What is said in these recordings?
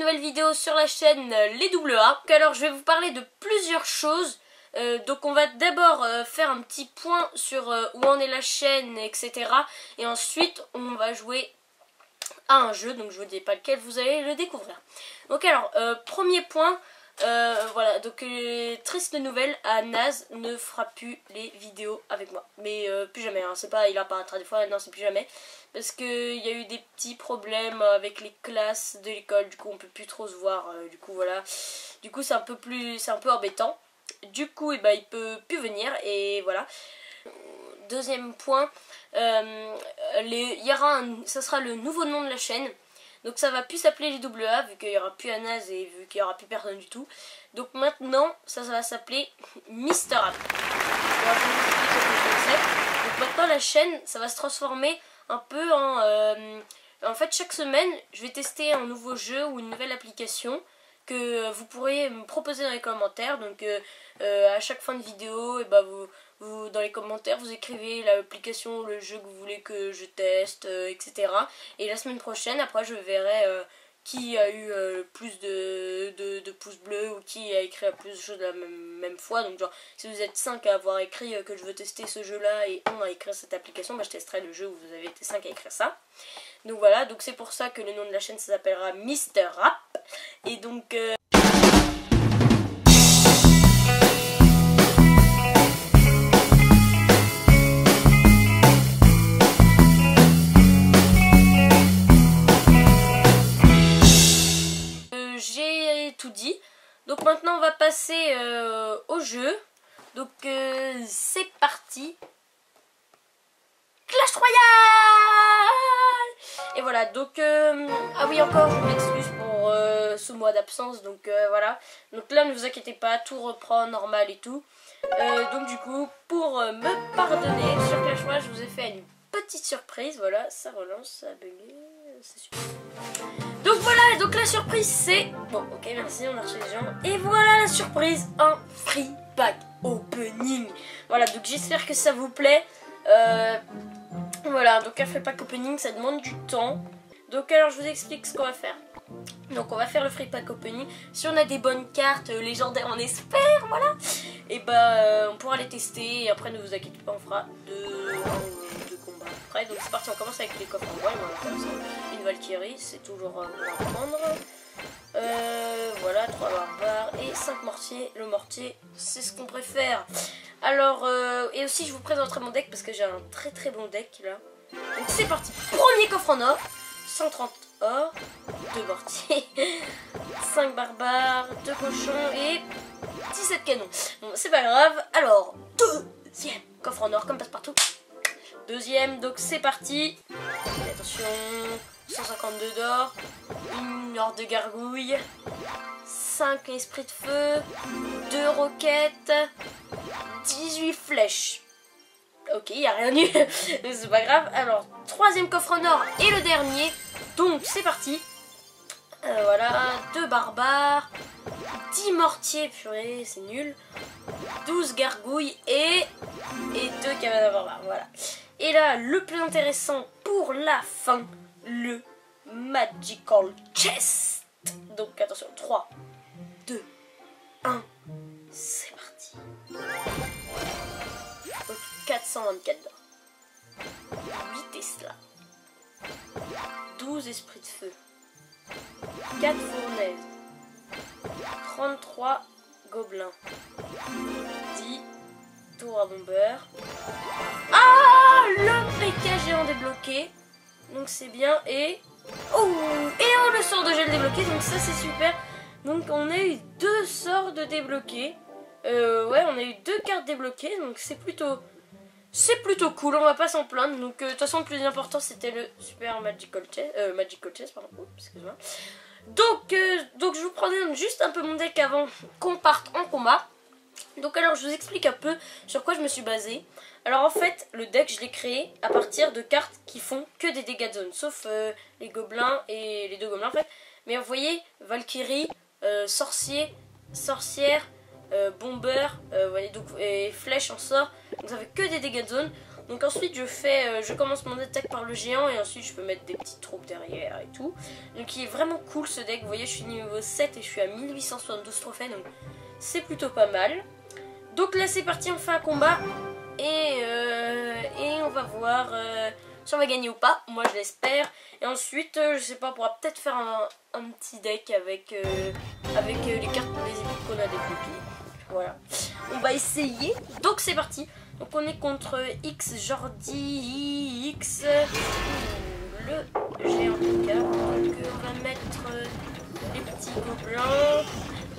nouvelle vidéo sur la chaîne Les AA. Alors je vais vous parler de plusieurs choses. Donc on va d'abord faire un petit point sur où en est la chaîne, etc. Et ensuite on va jouer à un jeu, donc je vous dis pas lequel, vous allez le découvrir. Donc alors, premier point, voilà, donc triste nouvelle, Naz ne fera plus les vidéos avec moi. Mais plus jamais, hein, c'est pas il apparaîtra des fois, non c'est plus jamais. Parce qu'il y a eu des petits problèmes avec les classes de l'école, du coup on peut plus trop se voir, du coup voilà. Du coup c'est un peu embêtant. Du coup et ben, il peut plus venir et voilà. Deuxième point, ça sera le nouveau nom de la chaîne. Donc ça va plus s'appeler les AA vu qu'il n'y aura plus Naz et vu qu'il n'y aura plus personne du tout. Donc maintenant ça va s'appeler Mister App. Donc maintenant la chaîne ça va se transformer un peu en fait chaque semaine je vais tester un nouveau jeu ou une nouvelle application que vous pourrez me proposer dans les commentaires. Donc à chaque fin de vidéo, et bah, vous dans les commentaires vous écrivez l'application, le jeu que vous voulez que je teste, etc. Et la semaine prochaine, après je verrai qui a eu plus de pouces bleus ou qui a écrit plus de choses de la même fois. Donc genre si vous êtes 5 à avoir écrit que je veux tester ce jeu là et 1 à écrire cette application, bah, je testerai le jeu où vous avez été 5 à écrire ça. Donc voilà, donc c'est pour ça que le nom de la chaîne ça s'appellera Mister App. Et donc j'ai tout dit. Donc maintenant on va passer au jeu. Donc c'est parti. Clash Royale. Et voilà, donc ah oui, encore je m'excuse pour ce mois d'absence. Donc voilà, donc là ne vous inquiétez pas, tout reprend normal et tout. Donc du coup, pour me pardonner sur Clash Royale, je vous ai fait une petite surprise. Voilà, ça relance, ça a bugué, c'est super. Donc voilà, donc la surprise c'est... Bon, ok, merci, on a reçu les gens. Et voilà la surprise, un free pack opening. Voilà, donc j'espère que ça vous plaît. Voilà, donc un free pack opening, ça demande du temps. Donc alors, je vous explique ce qu'on va faire. Donc on va faire le free pack opening. Si on a des bonnes cartes légendaires, on espère, voilà. Et bah, on pourra les tester. Et après, ne vous inquiétez pas, on fera deux combats après. Donc c'est parti, on commence avec les coffres en bois. Une Valkyrie, c'est toujours bon à prendre. Voilà, 3 barbares et 5 mortiers. Le mortier, c'est ce qu'on préfère. Alors, et aussi je vous présenterai mon deck parce que j'ai un très très bon deck là. Donc c'est parti, premier coffre en or, 130 or, 2 mortiers, 5 barbares, 2 cochons et 17 canons. Bon, c'est pas grave. Alors, deuxième coffre en or comme passe-partout. Deuxième, donc c'est parti. Et attention, 152 d'or, une horde de gargouilles, 5 esprits de feu, 2 roquettes, 18 flèches. Ok, il n'y a rien eu, c'est pas grave. Alors, troisième coffre en or et le dernier. Donc, c'est parti. Voilà, 2 barbares, 10 mortiers, purée, c'est nul. 12 gargouilles et 2 cabanes à barbares, voilà. Et là, le plus intéressant pour la fin, le Magical Chest. Donc, attention, 3, 2, 1, c'est parti. Donc, 424 d'or, 8 Tesla, 12 esprits de feu, 4 fournaises, 33 gobelins, 10 tours à bomber. Ah, le PK géant débloqué. Donc c'est bien. Et le sort de gel débloqué. Donc ça c'est super. Donc on a eu 2 sorts de débloqués. Ouais, on a eu 2 cartes débloquées. Donc c'est plutôt cool. On va pas s'en plaindre. Donc de toute façon le plus important c'était le super Magical Chest, pardon. Excuse-moi. Donc je vous prends juste un peu mon deck avant qu'on parte en combat. Donc alors je vous explique un peu sur quoi je me suis basée. Alors en fait le deck je l'ai créé à partir de cartes qui font que des dégâts de zone. Sauf les gobelins et les 2 gobelins en fait. Mais vous voyez Valkyrie, sorcière, bomber, voyez, donc, et flèche en sort. Donc ça fait que des dégâts de zone. Donc ensuite je commence mon attaque par le géant et ensuite je peux mettre des petites troupes derrière et tout. Donc il est vraiment cool ce deck, vous voyez je suis niveau 7 et je suis à 1872 trophées, donc c'est plutôt pas mal. Donc là c'est parti, on fait un combat et on va voir si on va gagner ou pas, moi je l'espère. Et ensuite je sais pas, on pourra peut-être faire un petit deck avec les cartes des épiques qu'on a débloquées. Voilà, on va essayer. Donc c'est parti. Donc on est contre X Jordi X, le géant PK. Donc on va mettre les petits gobelins.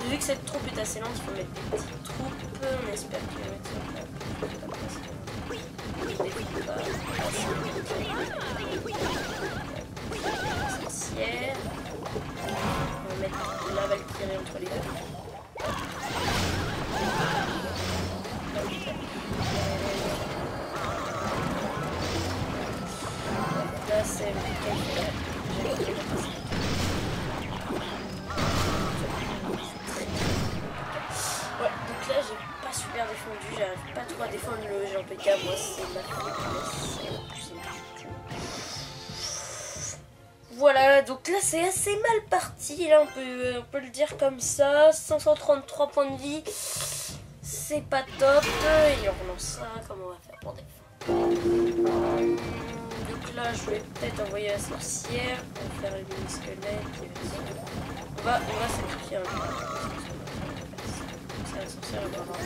Vu que cette troupe est assez lente, il faut mettre des petites troupes. On espère qu'il va mettre ça. Sorcière. On va mettre la Valkyrie entre les deux. Là c'est le ouais, donc là j'ai pas super défendu, j'arrive pas trop à défendre le géant PK, moi c'est ma faiblesse. Voilà, donc là c'est assez mal parti, là on peut le dire comme ça, 533 points de vie, c'est pas top, et on relance ça, comment on va faire pour défendre? Donc là je vais peut-être envoyer la sorcière pour faire une mini-squelette, on va sacrifier un peu, la sorcière elle va avoir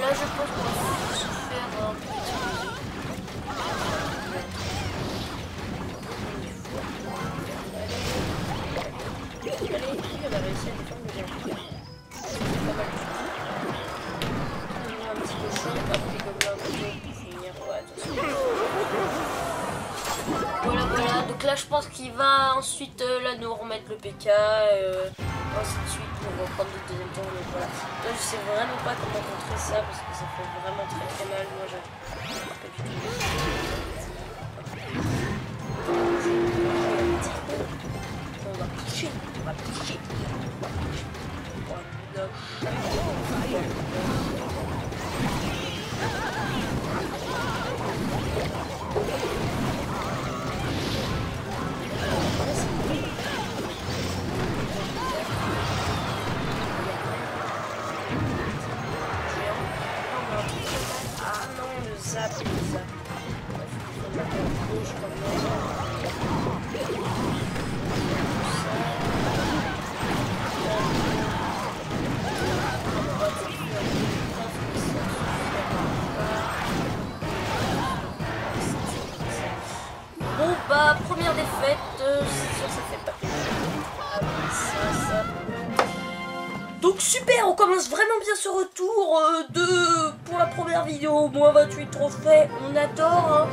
là je pense qu'on va se faire un petit peu. Allez, on a réussi à défendre le géant. C'est pas mal du tout. On a un petit peu chaud, hop, les gobelins pour finir. Ouais, voilà, donc là je pense qu'il va ensuite là nous remettre le PK, ainsi de suite pour reprendre le deuxième tour. Donc voilà, là je sais vraiment pas comment contrer ça parce que ça fait vraiment très mal. Moi j'arrive pas du tout. On va picher. Bon bah première défaite, c'est sûr ça fait pas plaisir. Ça. Donc super, on commence vraiment bien ce retour pour la première vidéo, moins 28 trophées, on adore hein.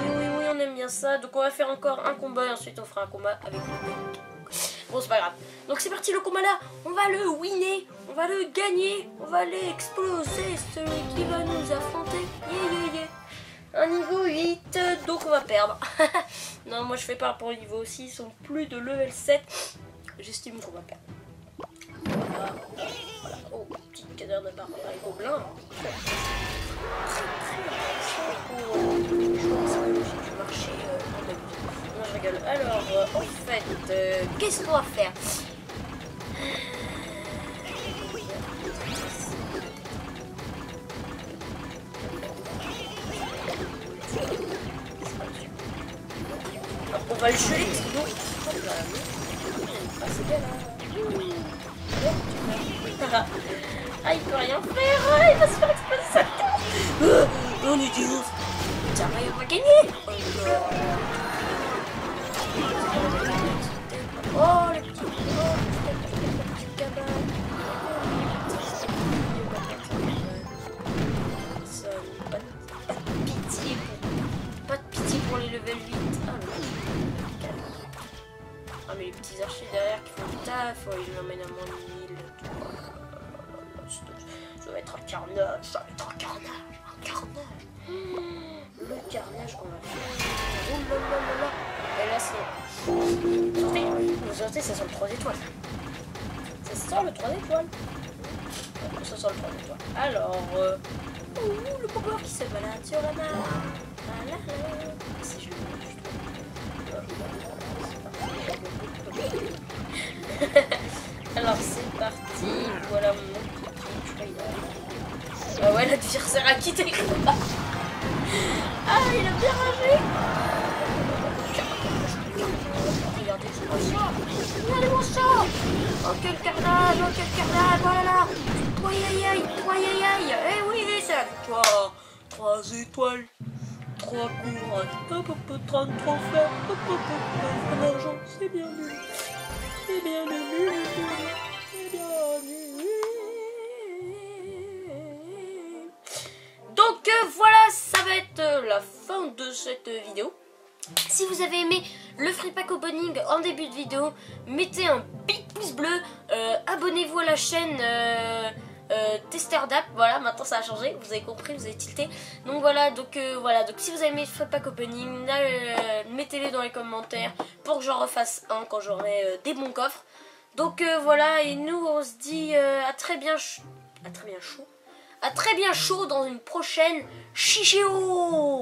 Oui, on aime bien ça. Donc on va faire encore un combat et ensuite on fera un combat avec le bon c'est pas grave. Donc c'est parti, le combat là, on va le winner, on va le gagner, on va aller exploser celui qui va nous affronter. Un niveau 8, donc on va perdre. Non, moi je fais pas pour le niveau 6, ils sont plus de level 7. J'estime qu'on va perdre. Voilà. Oh, petite cadère de barre par les gobelins. Très intéressant pour du marché. Non, je rigole. Alors, en fait, qu'est-ce qu'on va faire? On va le geler sinon. Ah c'est bien là. Ah il peut rien faire, il va se faire exploser sa tête. On est du ouf. Tiens, on va gagner. Oh les petits cabanes. Pas de pitié pour les level 8. Ah mais les petits archers derrière qui font le taf, ils l'emmènent à moins de 1000. Ça va être un carnage, un carnage. Le carnage qu'on va faire. Oh là là là là. Et là c'est... Sortez, ça sent le 3 étoiles. sent le 3 étoiles. Ça sent le 3 étoiles. Alors, le poker qui se balade sur la mer. Si je le mets juste. Alors c'est parti. Voilà mon petit. Je crois il a. Ah ouais, l'adversaire a quitté. Ah, il a bien ragé. Regardez-moi ça. Regardez-moi ça. Oh quel carnage, voilà. Aïe aïe aïe. Eh oui, c'est la victoire. 3 étoiles. 3 couronnes. 30 trophées. En argent, c'est bien nul. C'est bien nul. Donc voilà, ça va être la fin de cette vidéo. Si vous avez aimé le free pack opening en début de vidéo, mettez un big pouce bleu, abonnez-vous à la chaîne Tester d'app. Voilà, maintenant ça a changé, vous avez compris, vous avez tilté. Donc voilà, donc si vous avez aimé le free pack opening, mettez-les dans les commentaires pour que j'en refasse un quand j'aurai des bons coffres. Donc voilà, et nous on se dit à très bien chaud dans une prochaine Chichéo.